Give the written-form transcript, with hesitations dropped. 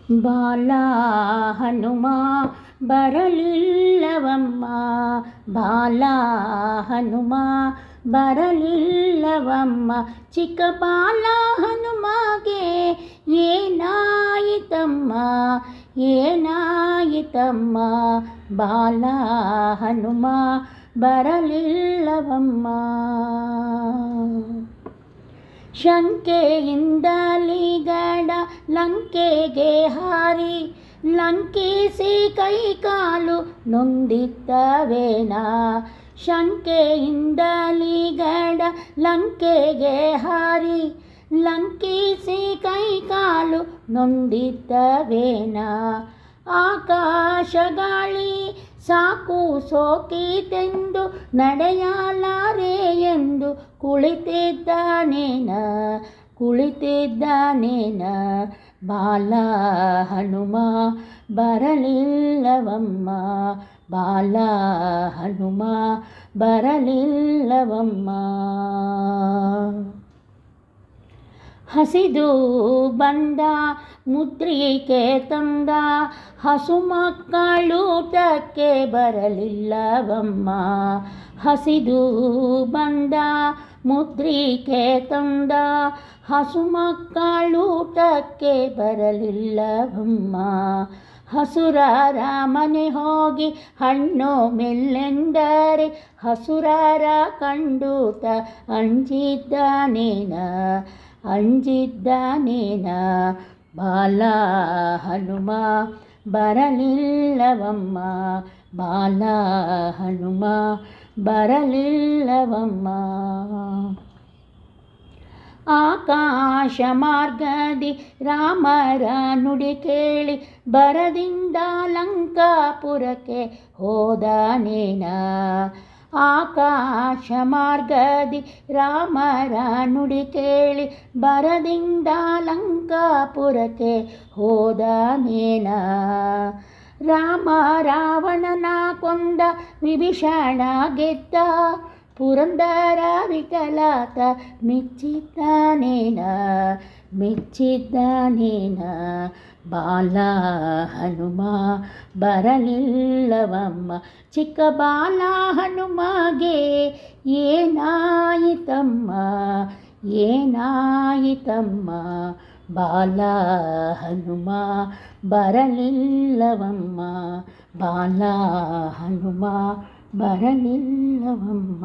ಬಾಲ ಹನುಮ ಬರಲಿಲ್ಲವಮ್ಮ, ಬಾಲ ಹನುಮ ಬರಲಿಲ್ಲವಮ್ಮ. ಚಿಕ್ಕ ಬಾಲ ಹನುಮಗೆ ಏನಾಯಿತಮ್ಮ, ಏನಾಯಿತಮ್ಮ. ಬಾಲ ಹನುಮ ಬರಲಿಲ್ಲವಮ್ಮ. ಶಂಕೆಯಿಂದಲಿ ಗಡ ಲಂಕೆಗೆ ಹಾರಿ ಲಂಕಿಸಿ ಕೈಕಾಲು ನೊಂದಿದ್ದವೇನ. ಶಂಕೆಯಿಂದಲಿ ಗಡ ಲಂಕೆಗೆ ಹಾರಿ ಲಂಕಿಸಿ ಕೈಕಾಲು ನೊಂದಿದ್ದವೇನ. ಆಕಾಶ ಗಾಳಿ ಸಾಕು ಸೋಕಿತೆಂದು ನಡೆಯಲಾರೆ ಎಂದು ಕುಳಿತಿದ್ದಾನೇನ, ಕುಳಿತಿದ್ದಾನೇನ. ಬಾಲ ಹನುಮ ಬರಲಿಲ್ಲವಮ್ಮ, ಬಾಲ ಹನುಮ ಬರಲಿಲ್ಲವಮ್ಮ. ಹಸಿದು ಬಂದ ಮುದ್ರಿಕೆ ತಂದ ಹಸುಮಕ್ಕಳೂಟಕ್ಕೆ ಬರಲಿಲ್ಲವಮ್ಮ. ಹಸಿದು ಬಂದ ಮುದ್ರಿಕೆ ತಂದ ಹಸುಮಕ್ಕಳೂಟಕ್ಕೆ ಬರಲಿಲ್ಲವಮ್ಮ. ಹಸುರರ ಮನೆ ಹೋಗಿ ಹಣ್ಣು ಮೆಲ್ಲೆಂದರೆ ಹಸುರರ ಕಂಡೂತ ಅಂಜಿದ್ದಾನೇನ, ಅಂಜಿದ್ದಾನೇನ. ಬಾಲ ಹನುಮ ಬರಲಿಲ್ಲವಮ್ಮ, ಬಾಲ ಹನುಮ ಬರಲಿಲ್ಲವಮ್ಮ. ಆಕಾಶ ಮಾರ್ಗದಿ ರಾಮರ ನುಡಿ ಕೇಳಿ ಬರದಿಂದ ಲಂಕಾಪುರಕ್ಕೆ ಹೋದನೇನ. ಆಕಾಶ ಮಾರ್ಗದಿ ರಾಮರ ನುಡಿ ಕೇಳಿ ಬರದಿಂದ ಲಂಕಾಪುರಕ್ಕೆ ಹೋದನೇನ. ರಾಮ ರಾವಣನ ಕೊಂದ ವಿಭೀಷಣ ಗೆದ್ದ ಪುರಂದರ ವಿಠಲಾತ ಮೆಚ್ಚಿದ್ದಾನೇನ, ಮೆಚ್ಚಿದ್ದಾನೇನ. ಬಾಲ ಹನುಮ ಬರಲಿಲ್ಲವಮ್ಮ, ಚಿಕ್ಕ ಬಾಲ ಹನುಮಗೆ ಏನಾಯಿತಮ್ಮ, ಏನಾಯಿತಮ್ಮ. ಬಾಲ ಹನುಮ ಬರಲಿಲ್ಲವಮ್ಮ, ಬಾಲ ಹನುಮ ಬರಲಿಲ್ಲವಮ್ಮ.